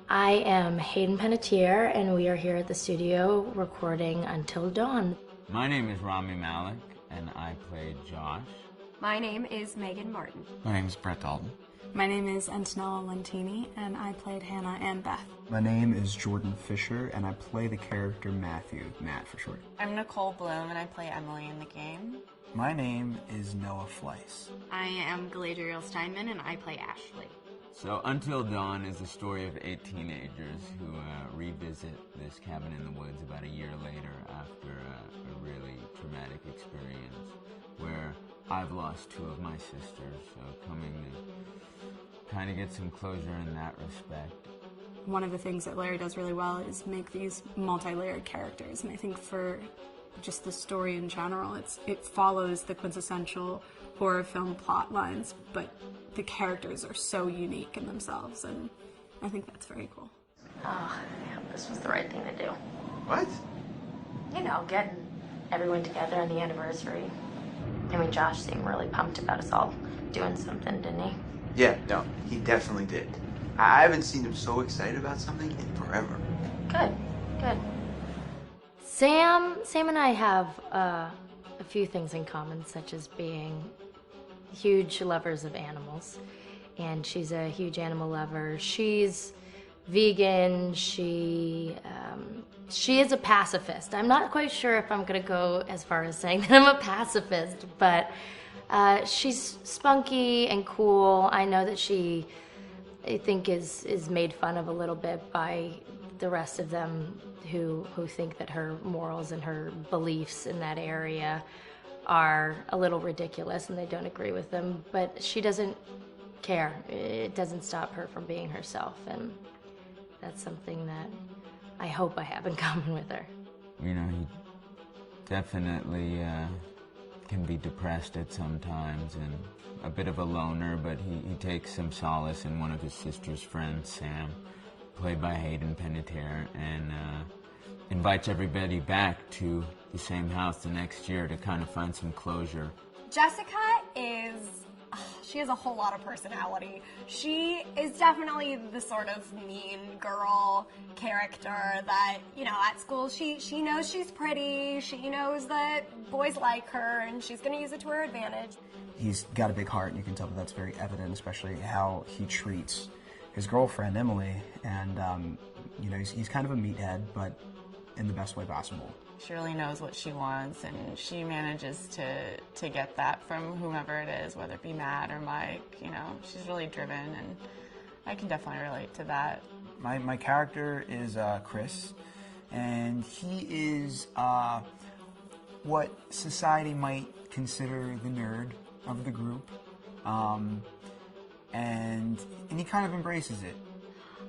I am Hayden Panettiere, and we are here at the studio recording Until Dawn. My name is Rami Malek, and I play Josh. My name is Megan Martin. My name is Brett Dalton. My name is Antonella Lentini, and I played Hannah and Beth. My name is Jordan Fisher, and I play the character Matthew, Matt for short. I'm Nicole Bloom, and I play Emily in the game. My name is Noah Fleiss. I am Galadriel Steinman, and I play Ashley. So Until Dawn is the story of 8 teenagers who revisit this cabin in the woods about a year later after a really traumatic experience where I've lost 2 of my sisters, so coming to kind of get some closure in that respect. One of the things that Larry does really well is make these multi-layered characters, and I think for just the story in general, it follows the quintessential horror film plot lines, but the characters are so unique in themselves, and I think that's very cool. Oh, yeah, this was the right thing to do. What? You know, getting everyone together on the anniversary. I mean, Josh seemed really pumped about us all doing something, didn't he? Yeah, no, he definitely did. I haven't seen him so excited about something in forever. Good, good. Sam and I have a few things in common, such as being huge lovers of animals, and she's a huge animal lover. She's vegan. She is a pacifist. I'm not quite sure if I'm gonna go as far as saying that I'm a pacifist, but she's spunky and cool. I know that she, I think, is made fun of a little bit by the rest of them who think that her morals and her beliefs in that area are a little ridiculous and they don't agree with them, but she doesn't care. It doesn't stop her from being herself, and that's something that I hope I have in common with her. You know, he definitely can be depressed at some times and a bit of a loner, but he takes some solace in one of his sister's friends, Sam, played by Hayden Panettiere, and invites everybody back to the same house the next year to kind of find some closure. Jessica she has a whole lot of personality. She is definitely the sort of mean girl character that, you know, at school she knows she's pretty, she knows that boys like her, and she's gonna use it to her advantage. He's got a big heart, and you can tell that that's very evident, especially how he treats his girlfriend, Emily, and, you know, he's kind of a meathead, but in the best way possible. She really knows what she wants, and she manages to get that from whomever it is, whether it be Matt or Mike. You know, she's really driven, and I can definitely relate to that. My character is Chris, and he is what society might consider the nerd of the group, and he kind of embraces it.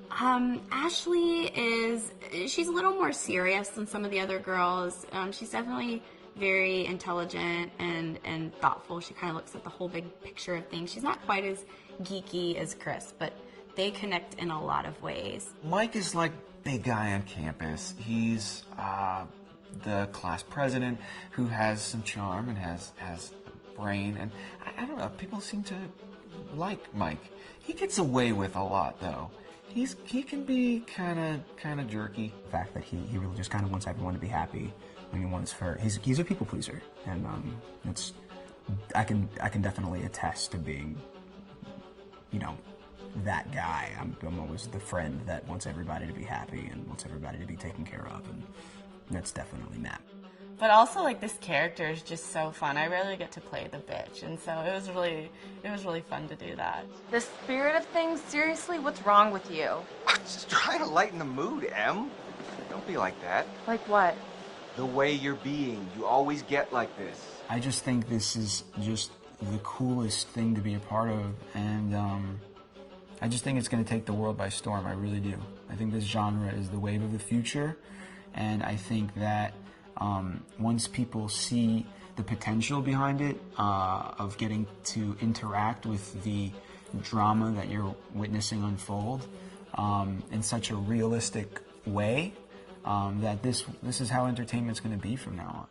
Ashley she's a little more serious than some of the other girls. She's definitely very intelligent and thoughtful. She kind of looks at the whole big picture of things. She's not quite as geeky as Chris, but they connect in a lot of ways. Mike is like big guy on campus. He's the class president who has some charm and has a brain, and I don't know, people seem to like Mike. He gets away with a lot, though. He can be kind of jerky. The fact that he really just kind of wants everyone to be happy. I mean, he's a people pleaser, and I can definitely attest to being, you know, that guy. I'm always the friend that wants everybody to be happy and wants everybody to be taken care of, and that's definitely Matt. But also, like, this character is just so fun. I rarely get to play the bitch, and so it was really fun to do that. The spirit of things, seriously, what's wrong with you? I'm just trying to lighten the mood, Em. Don't be like that. Like what? The way you're being. You always get like this. I just think this is just the coolest thing to be a part of, and I just think it's going to take the world by storm. I really do. I think this genre is the wave of the future, and I think that once people see the potential behind it, of getting to interact with the drama that you're witnessing unfold in such a realistic way, that this is how entertainment's going to be from now on.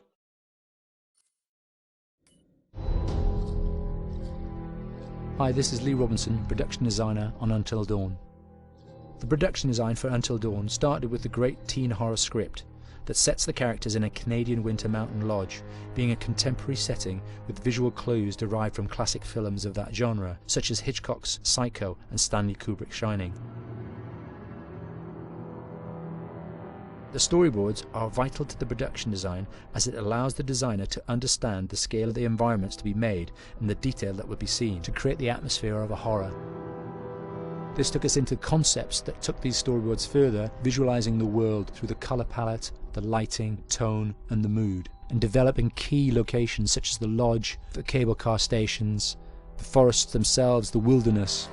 Hi, this is Lee Robinson, production designer on Until Dawn. The production design for Until Dawn started with the great teen horror script that sets the characters in a Canadian winter mountain lodge, being a contemporary setting with visual clues derived from classic films of that genre, such as Hitchcock's Psycho and Stanley Kubrick's Shining. The storyboards are vital to the production design, as it allows the designer to understand the scale of the environments to be made and the detail that would be seen to create the atmosphere of a horror. This took us into concepts that took these storyboards further, visualizing the world through the color palette, the lighting, tone and the mood, and developing key locations such as the lodge, the cable car stations, the forests themselves, the wilderness.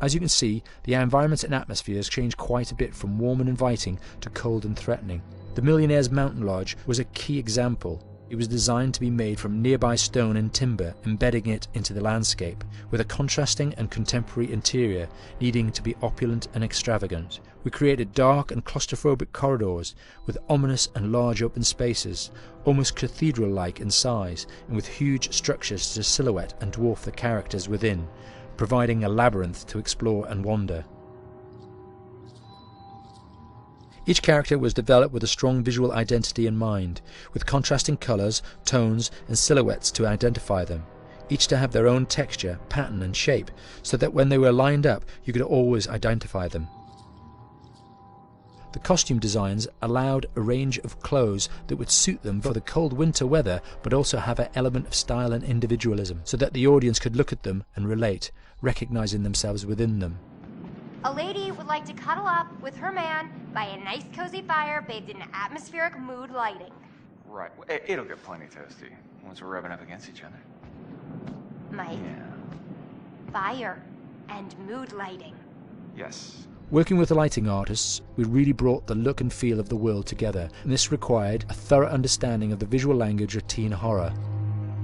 As you can see, the environments and atmospheres change quite a bit from warm and inviting to cold and threatening. The Millionaire's Mountain Lodge was a key example. It was designed to be made from nearby stone and timber, embedding it into the landscape, with a contrasting and contemporary interior needing to be opulent and extravagant. We created dark and claustrophobic corridors with ominous and large open spaces, almost cathedral-like in size, and with huge structures to silhouette and dwarf the characters within, providing a labyrinth to explore and wander. Each character was developed with a strong visual identity in mind, with contrasting colours, tones and silhouettes to identify them, each to have their own texture, pattern and shape, so that when they were lined up you could always identify them. The costume designs allowed a range of clothes that would suit them for the cold winter weather, but also have an element of style and individualism, so that the audience could look at them and relate, recognizing themselves within them. A lady would like to cuddle up with her man by a nice cozy fire bathed in atmospheric mood lighting. Right. It'll get plenty toasty once we're rubbing up against each other. Mike? Yeah. Fire and mood lighting. Yes. Working with the lighting artists, we really brought the look and feel of the world together, and this required a thorough understanding of the visual language of teen horror.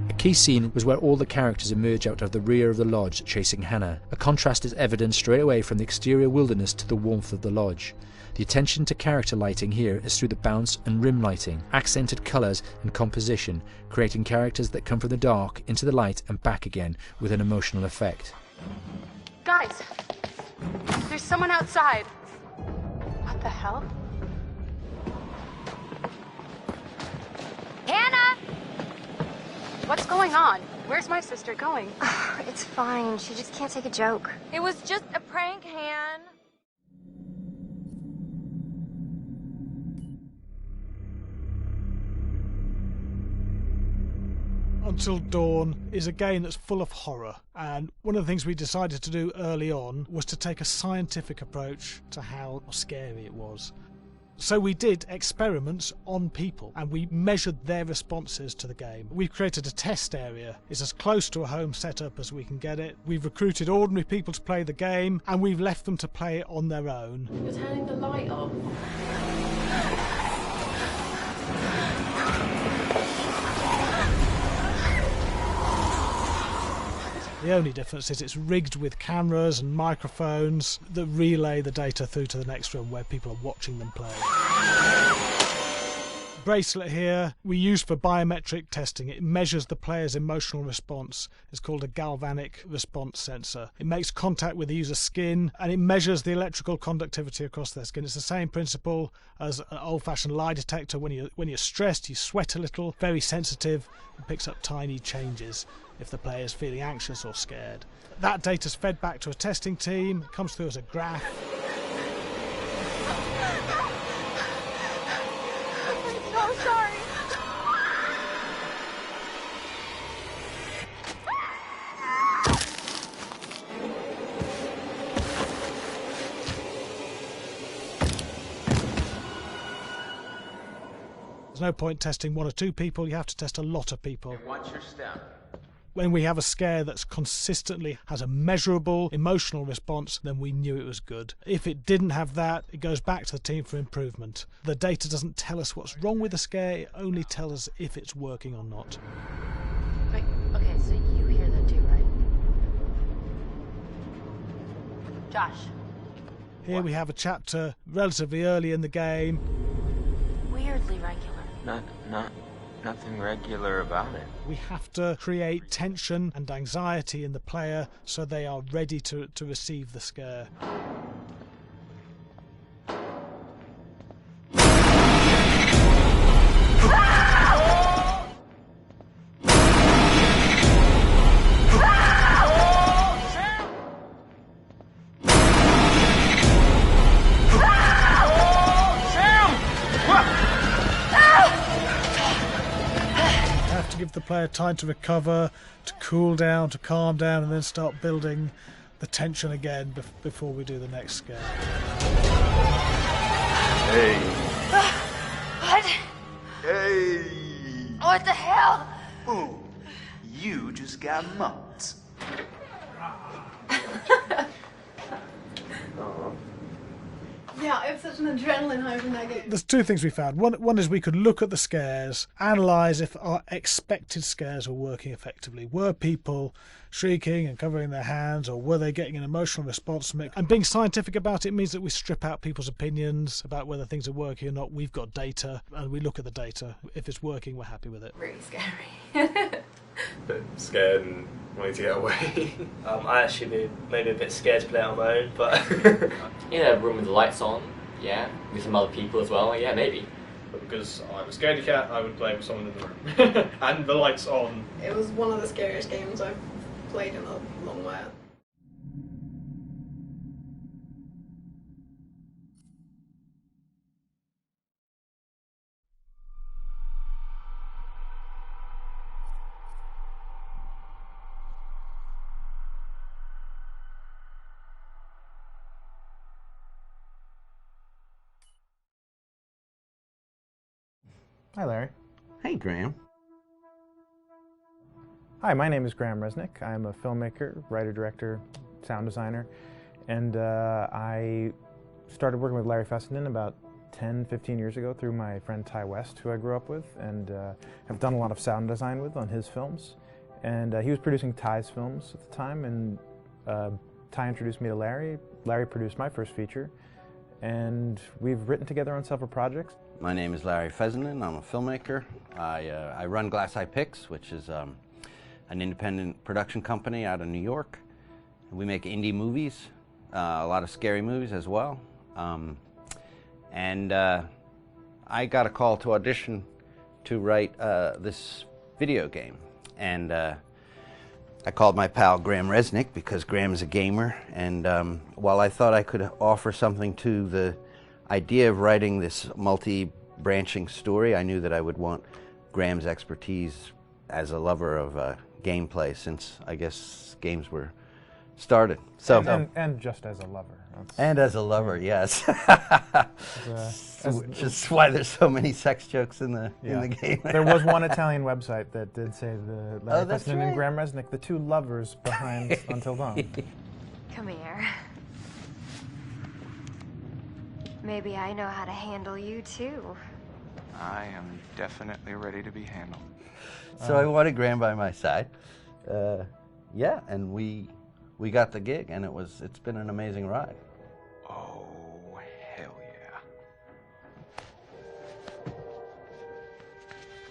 A key scene was where all the characters emerge out of the rear of the lodge chasing Hannah. A contrast is evident straight away from the exterior wilderness to the warmth of the lodge. The attention to character lighting here is through the bounce and rim lighting, accented colours and composition, creating characters that come from the dark into the light and back again with an emotional effect. Guys, there's someone outside. What the hell? Hannah! What's going on? Where's my sister going? It's fine. She just can't take a joke. It was just a prank, Han. Until Dawn is a game that's full of horror, and one of the things we decided to do early on was to take a scientific approach to how scary it was. So we did experiments on people and we measured their responses to the game. We've created a test area. It's as close to a home setup as we can get it. We've recruited ordinary people to play the game and we've left them to play it on their own. You're turning the light off. The only difference is it's rigged with cameras and microphones that relay the data through to the next room where people are watching them play. Bracelet here we use for biometric testing. It measures the player's emotional response. It's called a galvanic response sensor. It makes contact with the user's skin and it measures the electrical conductivity across their skin. It's the same principle as an old-fashioned lie detector. When you're stressed, you sweat a little, very sensitive. It picks up tiny changes if the player's feeling anxious or scared. That data's fed back to a testing team. It comes through as a graph. I'm so sorry. There's no point testing one or two people, you have to test a lot of people. What's your step? When we have a scare that's consistently has a measurable emotional response, then we knew it was good. If it didn't have that, it goes back to the team for improvement. The data doesn't tell us what's wrong with the scare, it only tells us if it's working or not. Wait, okay, so you hear that too, right? Josh. Here we have a chapter relatively early in the game. Weirdly regular. nothing regular about it. We have to create tension and anxiety in the player so they are ready to receive the scare. Give the player time to recover, to cool down, to calm down, and then start building the tension again before we do the next scare. Hey. What? Hey. What the hell? Ooh, you just got mugged. Yeah, I have such an adrenaline high from that game. There's two things we found. One is we could look at the scares, analyse if our expected scares were working effectively. Were people shrieking and covering their hands, or were they getting an emotional response from it? And being scientific about it means that we strip out people's opinions about whether things are working or not. We've got data, and we look at the data. If it's working, we're happy with it. Really scary. Bit scared and wanting to get away. I actually maybe a bit scared to play it on my own, but in a room with the lights on, yeah, with some other people as well, yeah, maybe. But because I'm a scaredy cat, I would play with someone in the room. And the lights on. It was one of the scariest games I've played in a long while. Hi, Larry. Hey, Graham. Hi, my name is Graham Resnick. I'm a filmmaker, writer, director, sound designer, and I started working with Larry Fessenden about 10, 15 years ago through my friend Ty West, who I grew up with, and have done a lot of sound design with on his films. And he was producing Ty's films at the time, and Ty introduced me to Larry. Larry produced my first feature, and we've written together on several projects. My name is Larry Fessenden. I'm a filmmaker. I run Glass Eye Pix, which is an independent production company out of New York. We make indie movies, a lot of scary movies as well. And I got a call to audition to write this video game. And I called my pal Graham Resnick because Graham's a gamer. And while I thought I could offer something to the idea of writing this multi-branching story, I knew that I would want Graham's expertise as a lover of gameplay, since I guess games were started. So and just as a lover. And as a lover, yes. Just why there's so many sex jokes in the game. There was one Italian website that did say the Larry Fessenden right. and Graham Resnick, the two lovers behind Until Dawn. Come here. Maybe I know how to handle you too. I am definitely ready to be handled. So I wanted Graham by my side. Yeah, and we got the gig, and it's been an amazing ride. Oh, hell yeah.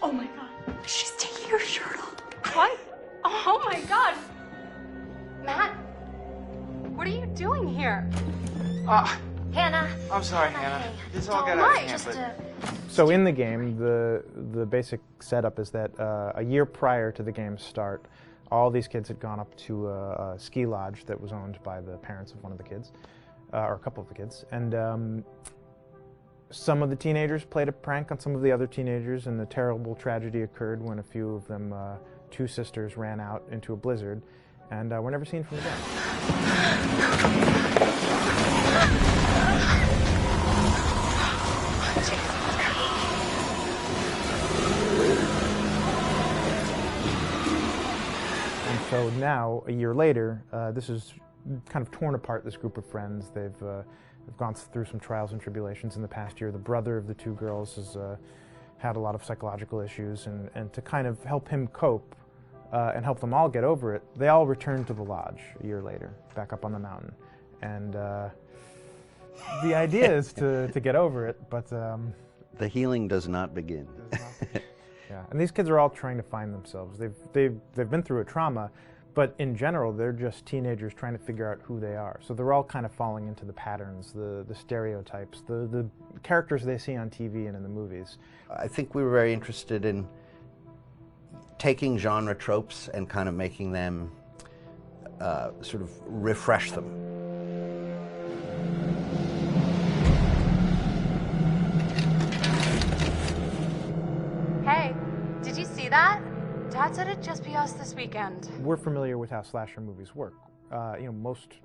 Oh my god. She's taking her shirt off. What? Oh my god. Matt, what are you doing here? Hannah. I'm sorry, Hannah. This all got out of hand, but... So in the game, the basic setup is that a year prior to the game's start, all these kids had gone up to a ski lodge that was owned by the parents of one of the kids, or a couple of the kids, and some of the teenagers played a prank on some of the other teenagers, and the terrible tragedy occurred when a few of them, two sisters, ran out into a blizzard, and were never seen from again. So now, a year later, this is kind of torn apart, this group of friends. They've gone through some trials and tribulations in the past year. The brother of the two girls has had a lot of psychological issues, and to kind of help him cope and help them all get over it, they all returned to the lodge a year later, back up on the mountain. And the idea is to get over it, but... the healing does not begin. Yeah, and these kids are all trying to find themselves. They've been through a trauma, but in general, they're just teenagers trying to figure out who they are. So they're all kind of falling into the patterns, the stereotypes, the characters they see on TV and in the movies. I think we were very interested in taking genre tropes and kind of making them sort of refresh them. Hey, did you see that? Dad said it'd just be us this weekend. We're familiar with how slasher movies work. Most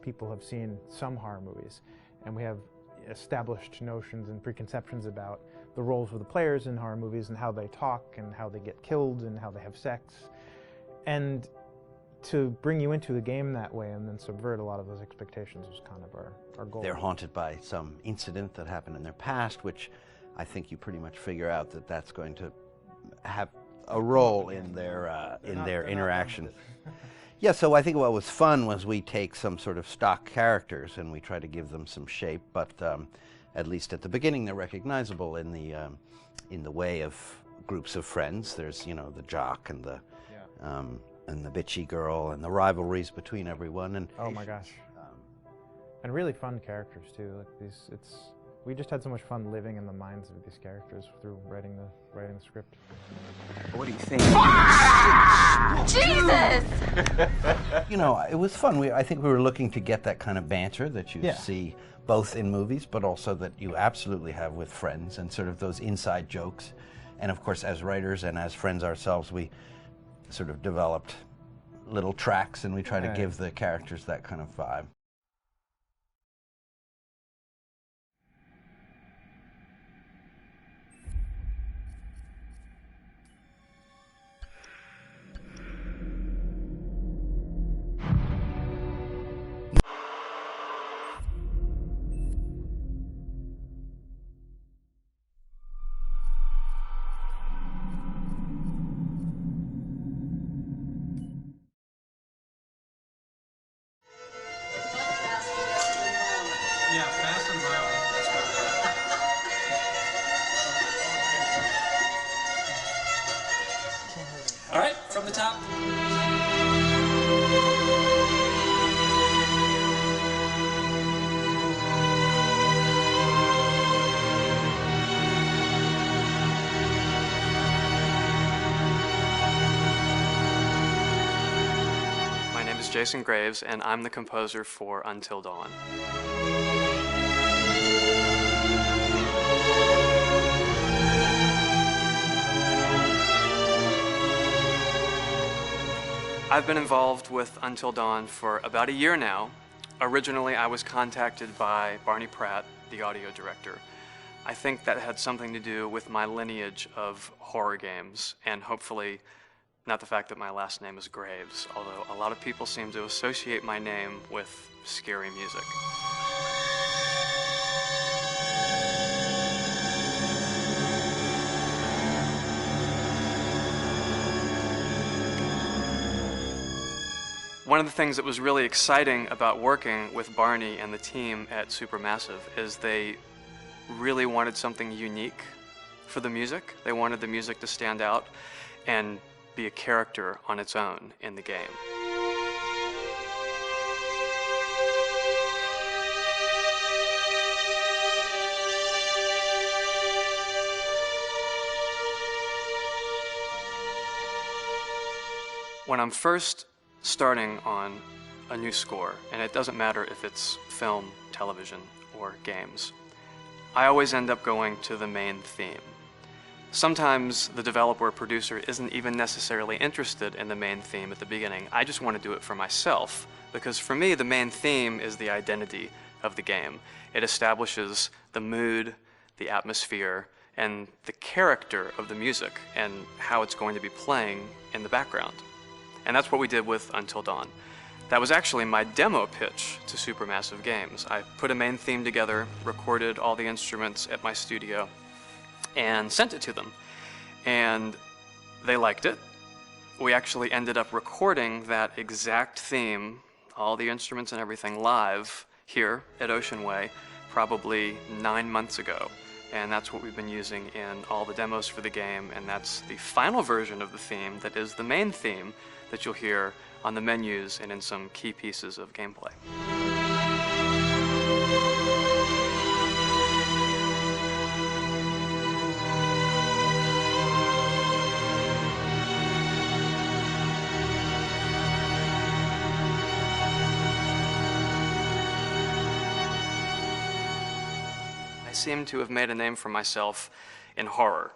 people have seen some horror movies, and we have established notions and preconceptions about the roles of the players in horror movies and how they talk and how they get killed and how they have sex. And to bring you into the game that way and then subvert a lot of those expectations was kind of our goal. They're haunted by some incident that happened in their past, which I think you pretty much figure out that that's going to have a role in their interaction. Yeah, so I think what was fun was we take some sort of stock characters and we try to give them some shape, but at least at the beginning they're recognizable in the way of groups of friends. There's, the jock and the bitchy girl and the rivalries between everyone. And oh my gosh, and really fun characters too. Like we just had so much fun living in the minds of these characters through writing the script. What do you think? Jesus! It was fun. I think we were looking to get that kind of banter that you see both in movies, but also that you absolutely have with friends and sort of those inside jokes. And of course, as writers and as friends ourselves, we sort of developed little tracks and we try to give the characters that kind of vibe. Yeah, fast and violent. All right, from the top. My name is Jason Graves, and I'm the composer for Until Dawn. I've been involved with Until Dawn for about a year now. Originally, I was contacted by Barney Pratt, the audio director. I think that had something to do with my lineage of horror games, and hopefully not the fact that my last name is Graves, although a lot of people seem to associate my name with scary music. One of the things that was really exciting about working with Barney and the team at Supermassive is they really wanted something unique for the music. They wanted the music to stand out and be a character on its own in the game. When I'm first starting on a new score, and it doesn't matter if it's film, television, or games, I always end up going to the main theme. Sometimes the developer or producer isn't even necessarily interested in the main theme at the beginning. I just want to do it for myself, because for me, the main theme is the identity of the game. It establishes the mood, the atmosphere, and the character of the music, and how it's going to be playing in the background. And that's what we did with Until Dawn. That was actually my demo pitch to Supermassive Games. I put a main theme together, recorded all the instruments at my studio, and sent it to them. And they liked it. We actually ended up recording that exact theme, all the instruments and everything, live here at Ocean Way, probably 9 months ago. and that's what we've been using in all the demos for the game, and that's the final version of the theme that is the main theme that you'll hear on the menus and in some key pieces of gameplay. I seem to have made a name for myself in horror.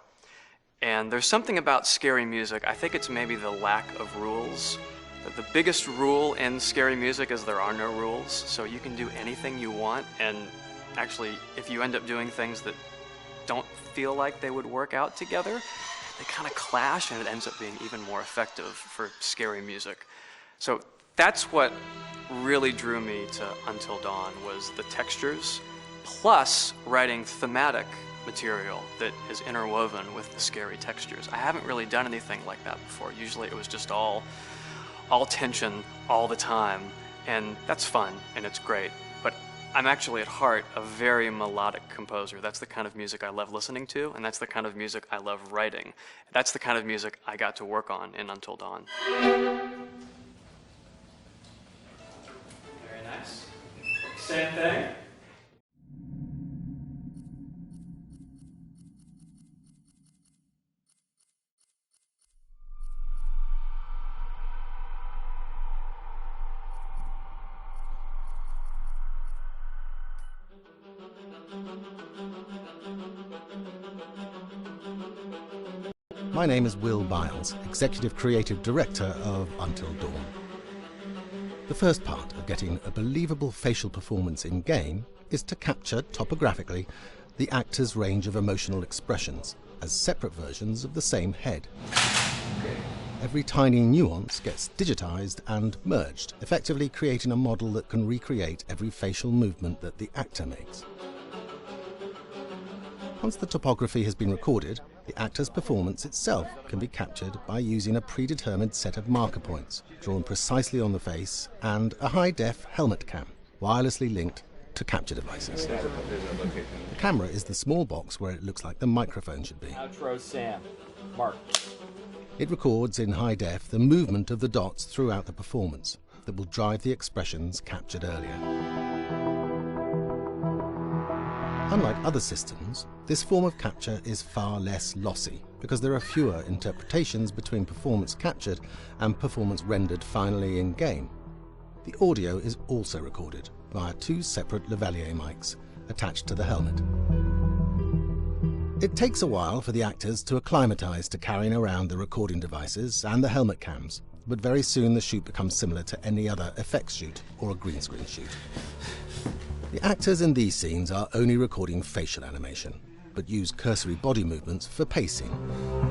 And there's something about scary music, I think it's maybe the lack of rules. The biggest rule in scary music is there are no rules, so you can do anything you want, and actually, if you end up doing things that don't feel like they would work out together, they kind of clash, and it ends up being even more effective for scary music. So that's what really drew me to Until Dawn, was the textures, plus writing thematic material that is interwoven with the scary textures. I haven't really done anything like that before. Usually it was just all tension all the time, and that's fun and it's great. But I'm actually at heart a very melodic composer. That's the kind of music I love listening to, and that's the kind of music I love writing. That's the kind of music I got to work on in Until Dawn. Very nice. Same thing. My name is Will Biles, Executive Creative Director of Until Dawn. The first part of getting a believable facial performance in-game is to capture, topographically, the actor's range of emotional expressions as separate versions of the same head. Every tiny nuance gets digitized and merged, effectively creating a model that can recreate every facial movement that the actor makes. Once the topography has been recorded, the actor's performance itself can be captured by using a predetermined set of marker points, drawn precisely on the face, and a high-def helmet cam, wirelessly linked to capture devices. The camera is the small box where it looks like the microphone should be. Outro Sam. Mark. It records in high def the movement of the dots throughout the performance that will drive the expressions captured earlier. Unlike other systems, this form of capture is far less lossy because there are fewer interpretations between performance captured and performance rendered finally in-game. The audio is also recorded via two separate lavalier mics attached to the helmet. It takes a while for the actors to acclimatize to carrying around the recording devices and the helmet cams, but very soon the shoot becomes similar to any other effects shoot or a green screen shoot. The actors in these scenes are only recording facial animation, but use cursory body movements for pacing.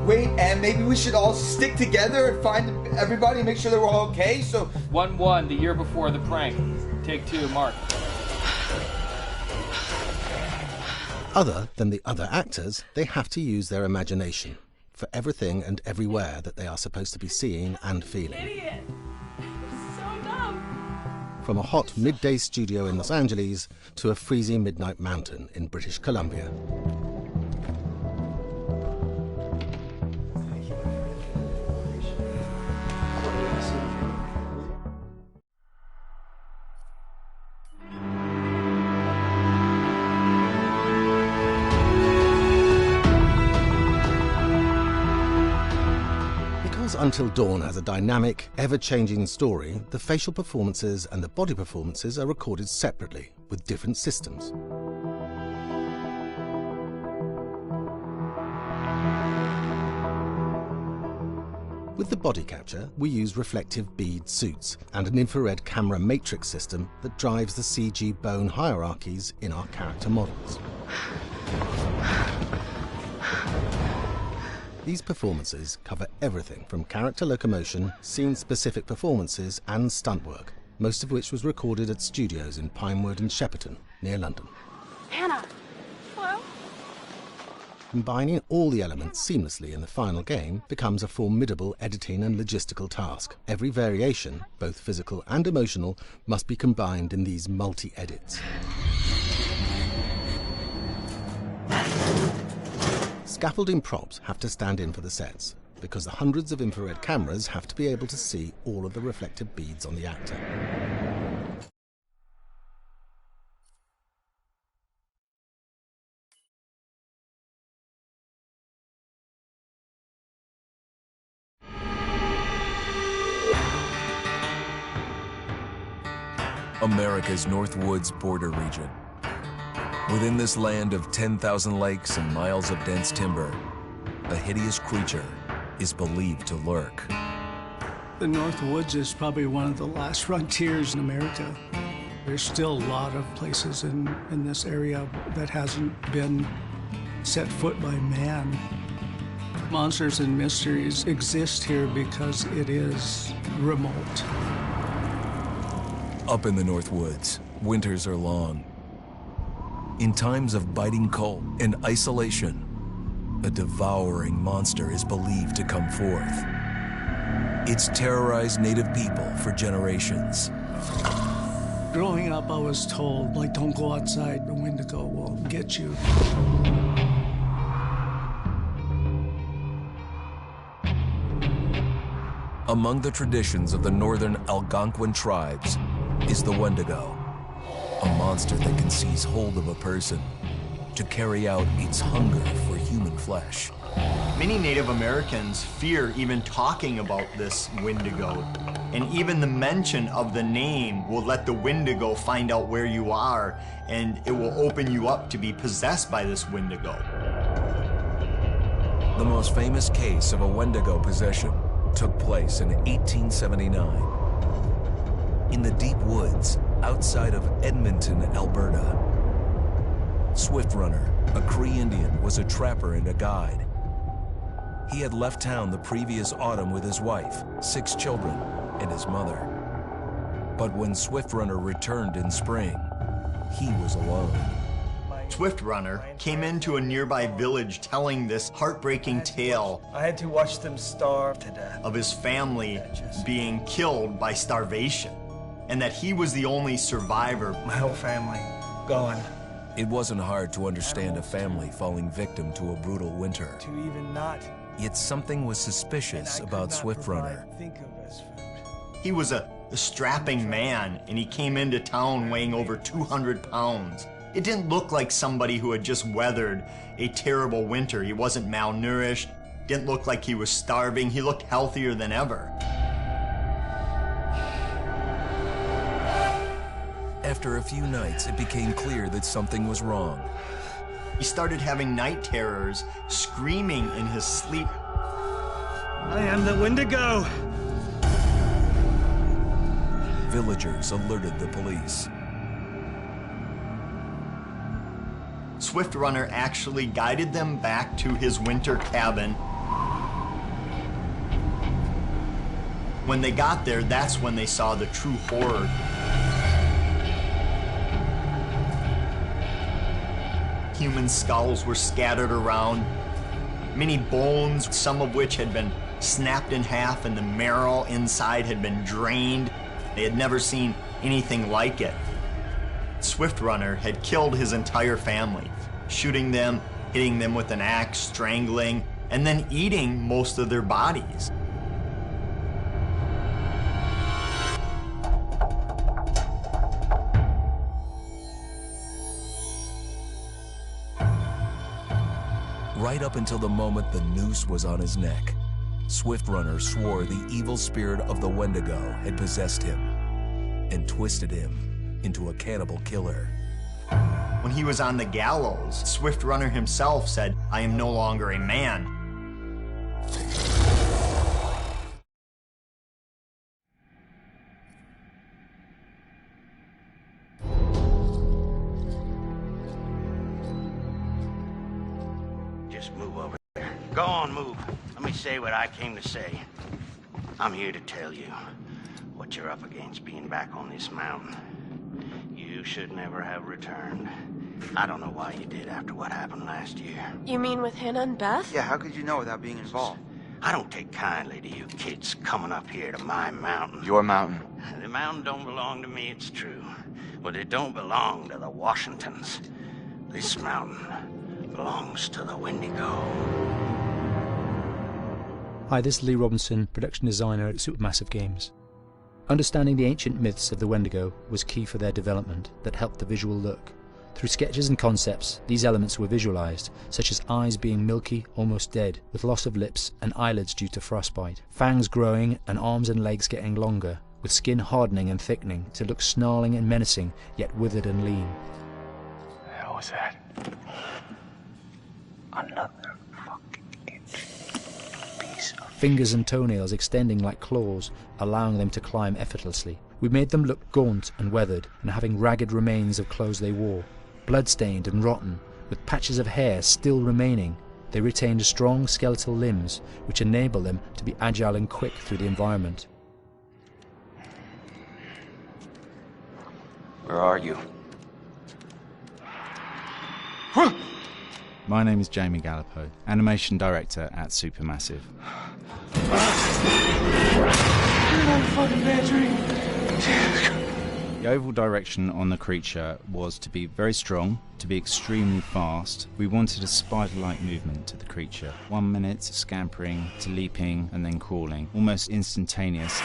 Wait, and maybe we should all stick together and find everybody and make sure they're all okay, so... 1-1, the year before the prank. Take 2, Mark. Other than the other actors, they have to use their imagination for everything and everywhere that they are supposed to be seeing and feeling. Idiot! So dumb! From a hot midday studio in Los Angeles to a freezing midnight mountain in British Columbia. Until Dawn has a dynamic, ever-changing story, the facial performances and the body performances are recorded separately, with different systems. With the body capture, we use reflective bead suits and an infrared camera matrix system that drives the CG bone hierarchies in our character models. These performances cover everything from character locomotion, scene-specific performances and stunt work, most of which was recorded at studios in Pinewood and Shepperton, near London. Hannah! Hello? Combining all the elements seamlessly in the final game becomes a formidable editing and logistical task. Every variation, both physical and emotional, must be combined in these multi-edits. Scaffolding props have to stand in for the sets, because the hundreds of infrared cameras have to be able to see all of the reflected beads on the actor. America's North Woods border region. Within this land of 10,000 lakes and miles of dense timber, a hideous creature is believed to lurk. The North Woods is probably one of the last frontiers in America. There's still a lot of places in this area that hasn't been set foot by man. Monsters and mysteries exist here because it is remote. Up in the North Woods, winters are long. In times of biting cold and isolation, a devouring monster is believed to come forth. It's terrorized native people for generations. Growing up, I was told, like, don't go outside, the Wendigo will get you. Among the traditions of the northern Algonquin tribes is the Wendigo, a monster that can seize hold of a person to carry out its hunger for human flesh. Many Native Americans fear even talking about this Wendigo, and even the mention of the name will let the Wendigo find out where you are, and it will open you up to be possessed by this Wendigo. The most famous case of a Wendigo possession took place in 1879 in the deep woods outside of Edmonton, Alberta. Swift Runner, a Cree Indian, was a trapper and a guide. He had left town the previous autumn with his wife, 6 children, and his mother. But when Swift Runner returned in spring, he was alone. Swift Runner came into a nearby village telling this heartbreaking tale. I had to watch them starve to death. Of his family being killed by starvation, and that he was the only survivor. My whole family gone. It wasn't hard to understand a family falling victim to a brutal winter. To even not. Yet something was suspicious about Swift Runner. He was a strapping man, and he came into town weighing over 200 pounds. It didn't look like somebody who had just weathered a terrible winter. He wasn't malnourished, didn't look like he was starving. He looked healthier than ever. After a few nights, it became clear that something was wrong. He started having night terrors, screaming in his sleep. I am the Wendigo! Villagers alerted the police. Swift Runner actually guided them back to his winter cabin. When they got there, that's when they saw the true horror. Human skulls were scattered around, many bones, some of which had been snapped in half, and the marrow inside had been drained. They had never seen anything like it. Swift Runner had killed his entire family, shooting them, hitting them with an axe, strangling, and then eating most of their bodies. Right up until the moment the noose was on his neck, Swift Runner swore the evil spirit of the Wendigo had possessed him and twisted him into a cannibal killer. When he was on the gallows, Swift Runner himself said, "I am no longer a man." Just move over there. Go on, move. Let me say what I came to say. I'm here to tell you what you're up against being back on this mountain. You should never have returned. I don't know why you did after what happened last year. You mean with Hannah and Beth? Yeah, how could you know without being involved? I don't take kindly to you kids coming up here to my mountain. Your mountain. The mountain don't belong to me, it's true. But it don't belong to the Washingtons. This mountain belongs to the Wendigo. Hi, this is Lee Robinson, production designer at Supermassive Games. Understanding the ancient myths of the Wendigo was key for their development that helped the visual look. Through sketches and concepts, these elements were visualized, such as eyes being milky, almost dead, with loss of lips and eyelids due to frostbite, fangs growing and arms and legs getting longer, with skin hardening and thickening to look snarling and menacing, yet withered and lean. What the hell was that? Another fucking piece of... Fingers and toenails extending like claws, allowing them to climb effortlessly. We made them look gaunt and weathered, and having ragged remains of clothes they wore. Blood-stained and rotten, with patches of hair still remaining, they retained strong skeletal limbs, which enable them to be agile and quick through the environment. Where are you? My name is Jamie Gallipo, animation director at Supermassive. The overall direction on the creature was to be very strong, to be extremely fast. We wanted a spider-like movement to the creature. 1 minute scampering to leaping and then crawling, almost instantaneous.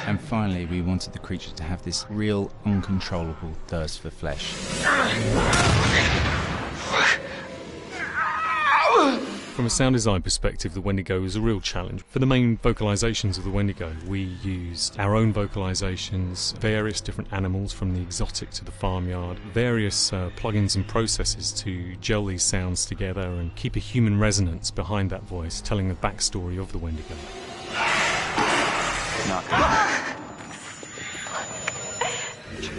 And finally, we wanted the creature to have this real, uncontrollable thirst for flesh. From a sound design perspective, the Wendigo is a real challenge. For the main vocalisations of the Wendigo, we used our own vocalisations, various different animals from the exotic to the farmyard, various plugins and processes to gel these sounds together and keep a human resonance behind that voice, telling the backstory of the Wendigo.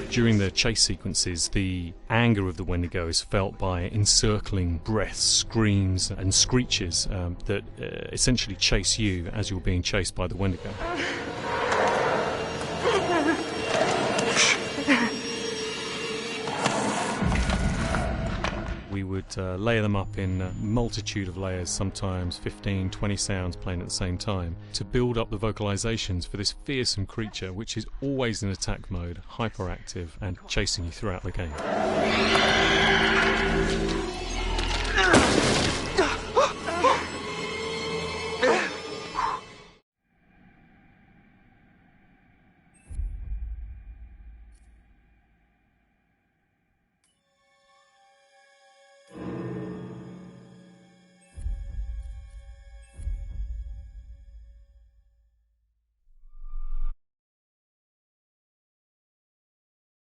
During the chase sequences, the anger of the Wendigo is felt by encircling breaths, screams and screeches that essentially chase you as you're being chased by the Wendigo. We would layer them up in a multitude of layers, sometimes 15, 20 sounds playing at the same time, to build up the vocalisations for this fearsome creature which is always in attack mode, hyperactive and chasing you throughout the game.